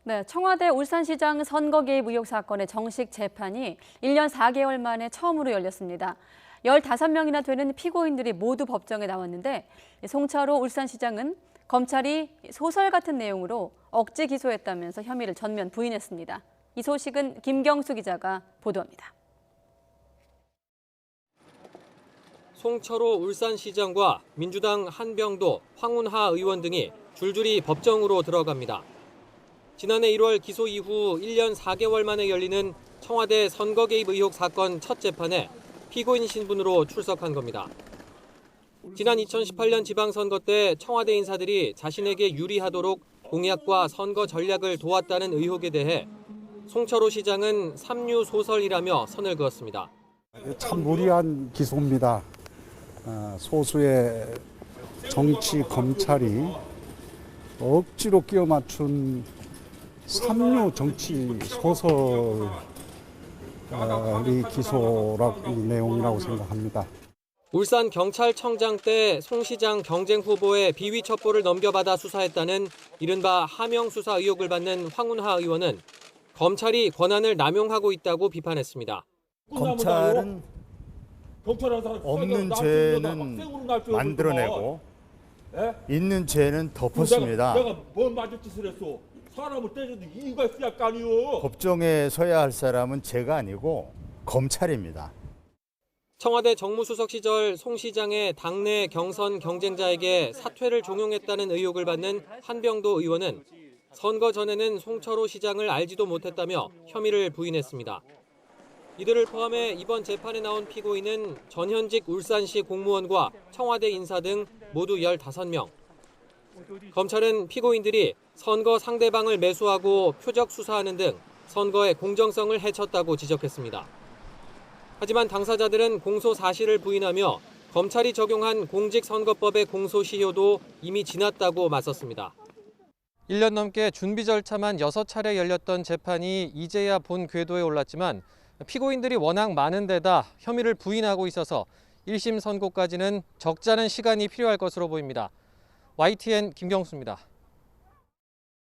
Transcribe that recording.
네, 청와대 울산시장 선거 개입 의혹 사건의 정식 재판이 1년 4개월 만에 처음으로 열렸습니다. 15명이나 되는 피고인들이 모두 법정에 나왔는데 송철호 울산시장은 검찰이 소설 같은 내용으로 억지 기소했다면서 혐의를 전면 부인했습니다. 이 소식은 김경수 기자가 보도합니다. 송철호 울산시장과 민주당 한병도, 황운하 의원 등이 줄줄이 법정으로 들어갑니다. 지난해 1월 기소 이후 1년 4개월 만에 열리는 청와대 선거 개입 의혹 사건 첫 재판에 피고인 신분으로 출석한 겁니다. 지난 2018년 지방선거 때 청와대 인사들이 자신에게 유리하도록 공약과 선거 전략을 도왔다는 의혹에 대해 송철호 시장은 삼류 소설이라며 선을 그었습니다. 참 무리한 기소입니다. 소수의 정치 검찰이 억지로 끼워 맞춘 삼류 정치 소설이 기소라고 내용이라고 생각합니다. 울산 경찰청장 때 송 시장 경쟁 후보의 비위 첩보를 넘겨받아 수사했다는 이른바 하명 수사 의혹을 받는 황운하 의원은 검찰이 권한을 남용하고 있다고 비판했습니다. 검찰은 없는 죄는 만들어내고 있는 죄는 덮었습니다. 내가 뭔 맞을 짓을 했어? 사람을 때려도 이유가 있어야 할 거 아니오. 법정에 서야 할 사람은 제가 아니고 검찰입니다. 청와대 정무수석 시절 송 시장의 당내 경선 경쟁자에게 사퇴를 종용했다는 의혹을 받는 한병도 의원은 선거 전에는 송철호 시장을 알지도 못했다며 혐의를 부인했습니다. 이들을 포함해 이번 재판에 나온 피고인은 전현직 울산시 공무원과 청와대 인사 등 모두 15명. 검찰은 피고인들이 선거 상대방을 매수하고 표적 수사하는 등 선거의 공정성을 해쳤다고 지적했습니다. 하지만 당사자들은 공소 사실을 부인하며 검찰이 적용한 공직선거법의 공소시효도 이미 지났다고 맞섰습니다. 1년 넘게 준비 절차만 6차례 열렸던 재판이 이제야 본 궤도에 올랐지만 피고인들이 워낙 많은 데다 혐의를 부인하고 있어서 1심 선고까지는 적잖은 시간이 필요할 것으로 보입니다. YTN 김경수입니다.